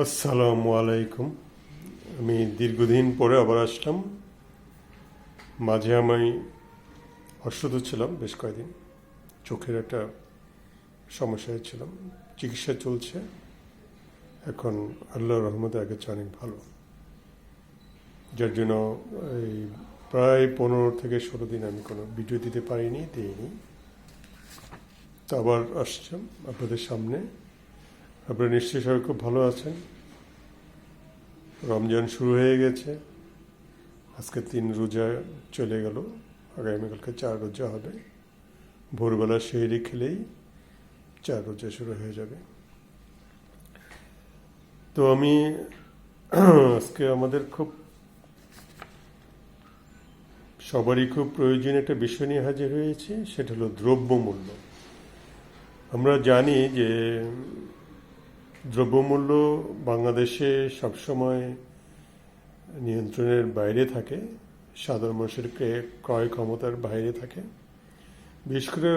আসসালামু আলাইকুম। আমি দীর্ঘদিন পরে আবার আসলাম। মাঝে আমি অসুস্থ ছিলাম বেশ কয়েকদিন, চোখের একটা সমস্যায় ছিলাম, চিকিৎসা চলছে। এখন আল্লাহর রহমতে আগের চেয়ে অনেক ভালো, যার জন্য এই প্রায় 15 থেকে 16 দিন আমি কোনো ভিডিও দিতে দিইনি। তো আবার আসলাম আপনাদের সামনে। আপনারা নিশ্চয়ই সবাই খুব ভালো আছেন। রমজান শুরু হয়ে গেছে, আজকে 3 রোজা চলে গেল, আগামীকালকে 4 রোজা হবে। ভোরবেলা সেহরি খেলেই 4 রোজা শুরু হয়ে যাবে। তো আমি আজকে আমাদের সবারই খুব প্রয়োজনীয় একটা বিষয় নিয়ে হাজির হয়েছি, সেটা হলো দ্রব্যমূল্য। আমরা জানি যে দ্রব্যমূল্য বাংলাদেশে সবসময় নিয়ন্ত্রণের বাইরে থাকে, সাধারণ মানুষের ক্রয় ক্ষমতার বাইরে থাকে। বিশেষ করে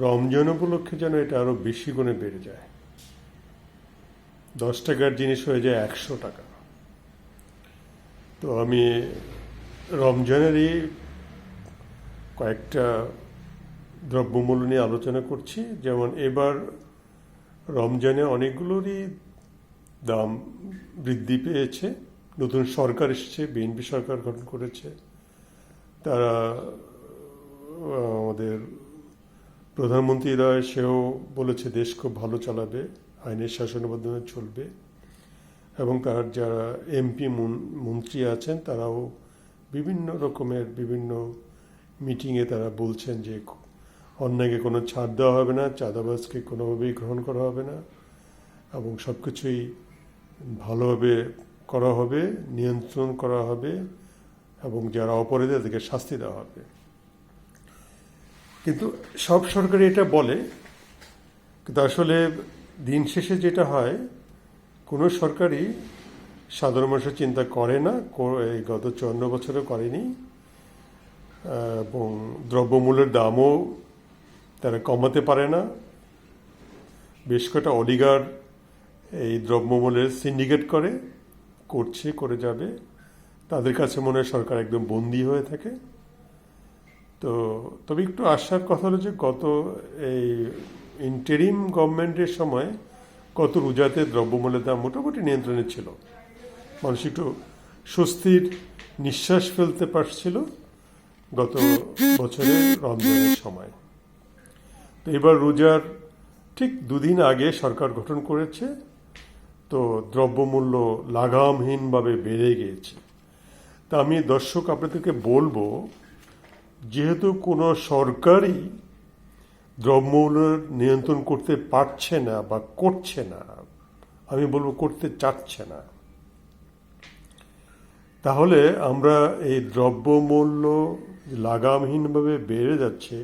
রমজান উপলক্ষে যেন এটা আরও বেশি গুণে বেড়ে যায়। 10 টাকার জিনিস হয়ে যায় 100 টাকা। তো আমি রমজানেরই কয়েকটা দ্রব্যমূল্য নিয়ে আলোচনা করছি। যেমন এবার রমজানে অনেকগুলোরই দাম বৃদ্ধি পেয়েছে। নতুন সরকার এসেছে, বিএনপি সরকার গঠন করেছে। তারা আমাদের প্রধানমন্ত্রীরা সেও বলেছে দেশ খুব ভালো চালাবে, আইনের শাসনের মাধ্যমে চলবে। এবং তার যারা এমপি মন্ত্রী আছেন তারাও বিভিন্ন রকমের বিভিন্ন মিটিংয়ে তারা বলছেন যে অন্যায়কে কোনো ছাড় দেওয়া হবে না, চাঁদাবাজকে কোনোভাবেই গ্রহণ করা হবে না, এবং সব কিছুই ভালোভাবে করা হবে, নিয়ন্ত্রণ করা হবে, এবং যারা অপরাধী তাদেরকে শাস্তি দেওয়া হবে। কিন্তু সব সরকারই এটা বলে, কিন্তু আসলে দিন শেষে যেটা হয়, কোনো সরকারই সাধারণ মানুষের চিন্তা করে না, এই গত 54 বছরে করেনি। এবং দ্রব্যমূল্যের দামও তারা কমাতে পারে না। বেশ কয়েকটা অলিগার এই দ্রব্যমূল্যের সিন্ডিকেট করে যাবে। তাদের কাছে মনে হয় সরকার একদম বন্দী হয়ে থাকে। তো তবে একটু আশার কথা হলো যে গত এই ইন্টারিম গভর্নমেন্টের সময় গত রোজাতে দ্রব্যমূল্যের দাম মোটামুটি নিয়ন্ত্রণে ছিল, মানুষ একটু স্বস্তির নিঃশ্বাস ফেলতে পারছিল গত বছরের রমজানের সময়। তো এবার রোজার ঠিক 2 দিন আগে সরকার গঠন করেছে, তো দ্রব্যমূল্য লাগামহীনভাবে বেড়ে গিয়েছে। তা আমি দর্শক আপনাদেরকে বলবো, যেহেতু কোনো সরকারই দ্রব্যমূল্য নিয়ন্ত্রণ করতে পারছে না বা করছে না, আমি বলবো করতে চাচ্ছে না, তাহলে আমরা এই দ্রব্যমূল্য লাগামহীনভাবে বেড়ে যাচ্ছে,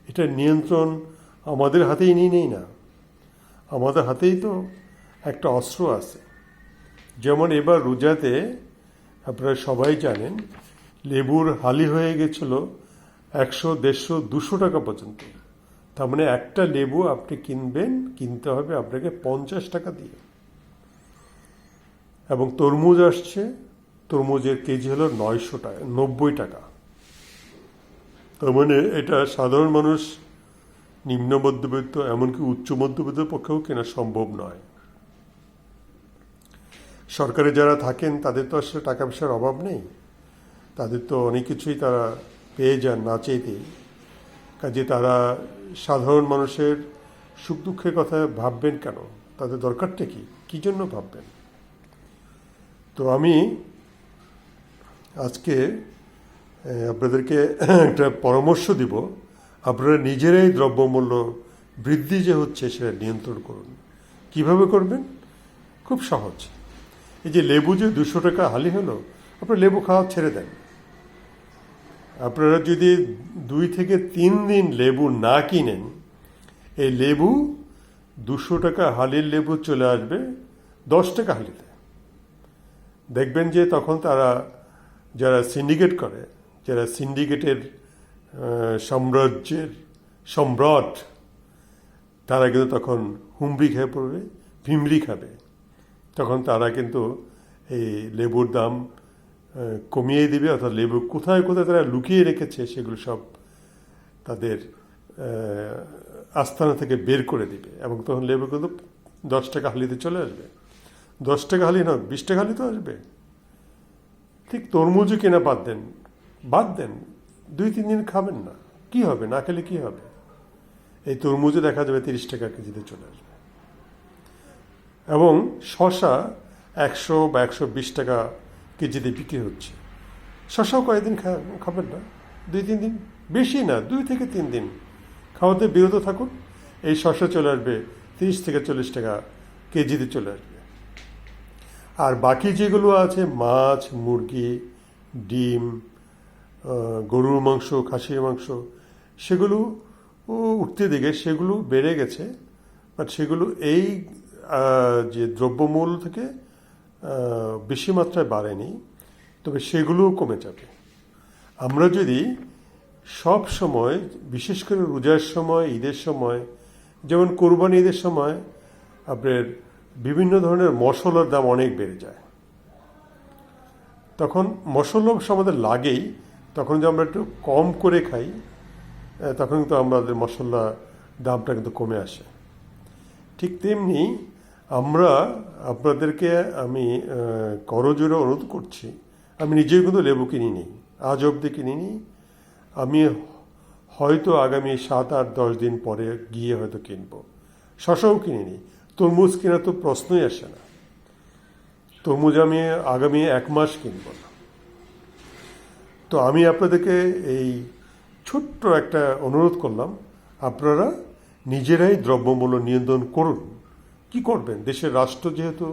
এটা নিয়ন্ত্রণ আমাদের হাতেই নিয়ে নেই না। আমাদের হাতেই তো একটা অস্ত্র আছে। যেমন এবার রোজাতে আপনারা সবাই জানেন লেবুর হালি হয়ে গেছিল 100, 150, 200 টাকা পর্যন্ত। তার মানে একটা লেবু আপনি কিনতে হবে আপনাকে 50 টাকা দিয়ে। এবং তরমুজ আসছে, তরমুজের কেজি হলো 900 টাকা, 90 টাকা। তার মানে এটা সাধারণ মানুষ, নিম্ন মধ্যবিত্ত, এমনকি উচ্চ মধ্যবিত্তের পক্ষেও কেনা সম্ভব নয়। সরকারে যারা থাকেন তাদের তো আসলে টাকা পয়সার অভাব নেই, তাদের তো অনেক কিছুই তারা পেয়ে যান না চাইতেই। কাজে তারা সাধারণ মানুষের সুখ দুঃখের কথা ভাববেন কেন? তাদের দরকারটা কী জন্য ভাববেন? তো আমি আজকে আপনাদেরকে একটা পরামর্শ দিব, আপনারা নিজেরাই দ্রব্যমূল্য বৃদ্ধি যে হচ্ছে সেটা নিয়ন্ত্রণ করুন। কিভাবে করবেন? খুব সহজ। এই যে লেবু যে 200 টাকা হালি হলো, আপনারা লেবু খাওয়া ছেড়ে দেন। আপনারা যদি 2 থেকে 3 দিন লেবু না কিনেন, এই লেবু 200 টাকা হালির লেবু চলে আসবে 10 টাকা হালিতে। দেখবেন যে তখন তারা যারা সিন্ডিকেট করে, যারা সিন্ডিকেটের সাম্রাজ্যের সম্রাট, তারা কিন্তু তখন হুমড়ি খেয়ে পড়বে, ভিমড়ি খাবে। তখন তারা কিন্তু এই লেবুর দাম কমিয়ে দিবে, অর্থাৎ লেবু কোথায় কোথায় তারা লুকিয়ে রেখেছে সেগুলো সব তাদের আস্তানা থেকে বের করে দিবে, এবং তখন লেবু কিন্তু 10 টাকা হালিতে চলে আসবে। 10 টাকা হালি না, 20 টাকা হালি তো আসবে। ঠিক তরমুজও কেনা বাদ দেন, 2-3 দিন খাবেন না, কি হবে, না খেলে কি হবে? এই তরমুজে দেখা যাবে 30 টাকা কেজিতে চলে আসবে। এবং শশা 100 বা 120 টাকা কেজিতে বিক্রি হচ্ছে। শশাও কয়েকদিন খাবেন না, 2-3 দিন, বেশি না, 2 থেকে 3 দিন খাওয়াতে বিরত থাকুন। এই শশা চলে আসবে 30 থেকে 40 টাকা কেজিতে চলে আসবে। আর বাকি যেগুলো আছে, মাছ, মুরগি, ডিম, গরুর মাংস, খাসির মাংস, সেগুলো উঠতে দিকে সেগুলো বেড়ে গেছে, বাট সেগুলো এই যে দ্রব্যমূল্য থেকে বেশি মাত্রায় বাড়েনি, তবে সেগুলোও কমে যাবে। আমরা যদি সব সময়, বিশেষ করে রোজার সময়, ঈদের সময়, যেমন কোরবানি ঈদের সময় আপনার বিভিন্ন ধরনের মশলার দাম অনেক বেড়ে যায়। তখন মশলা আমাদের লাগেই, তখন যদি আমরা একটু কম করে খাই, তখন কিন্তু আমাদের মশলা দামটা কিন্তু কমে আসে। ঠিক তেমনি আমরা আপনাদেরকে আমি করজোড়ে অনুরোধ করছি, আমি নিজেও কিন্তু লেবু কিনিনি, আজ অবধি কিনিনি। আমি হয়তো আগামী 7-8-10 দিন পরে গিয়ে হয়তো কিনবো। শশাও কিনিনি, তরমুজ কেনার তো প্রশ্নই আসে না। তরমুজ আমি আগামী 1 মাস কিনব না। তো আমি আপনাদেরকে এই ছোট্ট একটা অনুরোধ করলাম, আপনারা নিজেরাই দ্রব্যমূল্য নিয়ন্ত্রণ করুন। কি করবেন? দেশের রাষ্ট্র যেহেতু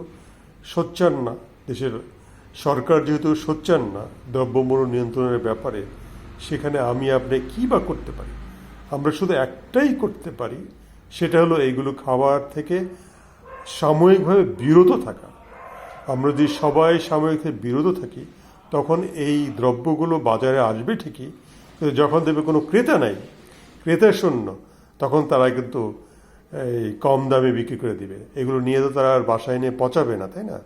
সোচ্চার না, দেশের সরকার যেহেতু সোচ্চার না দ্রব্যমূল্য নিয়ন্ত্রণের ব্যাপারে, সেখানে আমি আপনি কী বা করতে পারি? আমরা শুধু একটাই করতে পারি, সেটা হলো এইগুলো খাওয়ার থেকে সাময়িকভাবে বিরত থাকা। আমরা যদি সবাই সাময়িকভাবে বিরত থাকি, তখন এই দ্রব্যগুলো বাজারে আসবে ঠিকই, কিন্তু যখন দেখবে কোনো ক্রেতা নাই, ক্রেতা শূন্য, তখন তারা কিন্তু এই কম দামে বিক্রি করে দিবে। এগুলো নিয়ে তো তারা আর বাসায় নিয়ে পচাবে না, তাই না?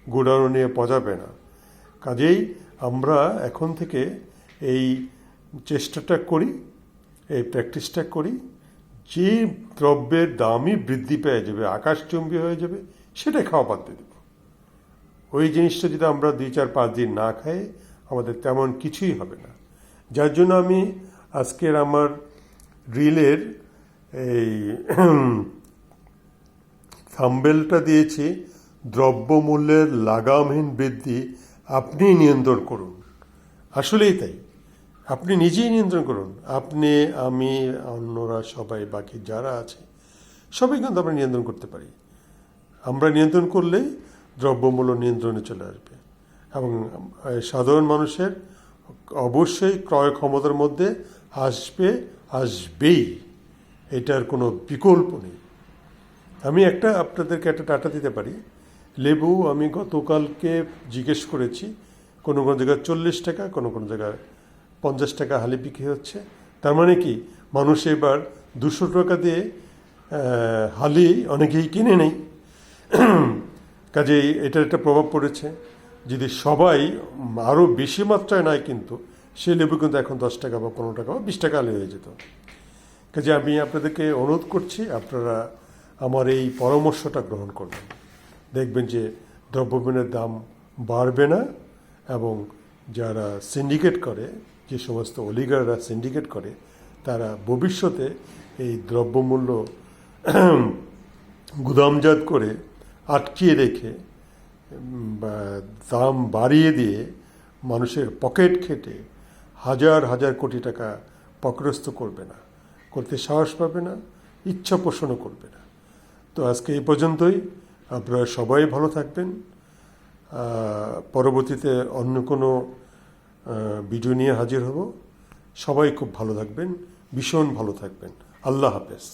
গোডাউনে নিয়ে পচাবে না। কাজেই আমরা এখন থেকে এই চেষ্টাটা করি, এই প্র্যাকটিসটা করি, যে দ্রব্যের দামই বৃদ্ধি পেয়ে যাবে, আকাশচুম্বী হয়ে যাবে, সেটাই খাওয়া বাদ দিয়ে দেব। ওই জিনিসটা যদি আমরা 2-4-5 দিন না খাই, আমাদের তেমন কিছুই হবে না। যার জন্য আমি আজকের আমার রিলের এই থাম্বনেলটা দিয়েছি, দ্রব্যমূল্যের লাগামহীন বৃদ্ধি আপনি নিয়ন্ত্রণ করুন। আসলেই তাই, আপনি নিজেই নিয়ন্ত্রণ করুন। আপনি, আমি, অন্যরা, সবাই, বাকি যারা আছে, সবাই কিন্তু আমরা নিয়ন্ত্রণ করতে পারি। আমরা নিয়ন্ত্রণ করলেই দ্রব্যমূল্য নিয়ন্ত্রণে চলে আসবে, এবং সাধারণ মানুষের অবশ্যই ক্রয় ক্ষমতার মধ্যে আসবেই, এটার কোনো বিকল্প নেই। আমি আপনাদেরকে একটা ডাটা দিতে পারি। লেবু আমি গতকালকে জিজ্ঞেস করেছি, কোনো কোনো জায়গায় 40 টাকা, কোনো কোনো জায়গায় 50 টাকা হালি বিক্রি হচ্ছে। তার মানে কি, মানুষ এবার 200 টাকা দিয়ে হালি অনেকেই কিনে নেই। কাজেই এটার একটা প্রভাব পড়েছে। যদি সবাই আরও বেশি মাত্রায় নেয়, কিন্তু সে লেবু কিন্তু এখন 10 টাকা বা 15 টাকা বা 20 টাকা হালি হয়ে যেত। কাজে আমি আপনাদেরকে অনুরোধ করছি, আপনারা আমার এই পরামর্শটা গ্রহণ করবেন। দেখবেন যে দ্রব্যমূল্যের দাম বাড়বে না, এবং যারা সিন্ডিকেট করে, যে সমস্ত অলিগাররা সিন্ডিকেট করে, তারা ভবিষ্যতে এই দ্রব্যমূল্য গুদামজাত করে আটকিয়ে রেখে বা দাম বাড়িয়ে দিয়ে মানুষের পকেট খেটে হাজার হাজার কোটি টাকা পকরস্থ করবে না, করতে সাহস পাবে না, ইচ্ছা পোষণও করবে না। তো আজকে এই পর্যন্তই। আপনারা সবাই ভালো থাকবেন। পরবর্তীতে অন্য কোনো ভিডিও নিয়ে হাজির হব। সবাই খুব ভালো থাকবেন, ভীষণ ভালো থাকবেন। আল্লাহ হাফেজ।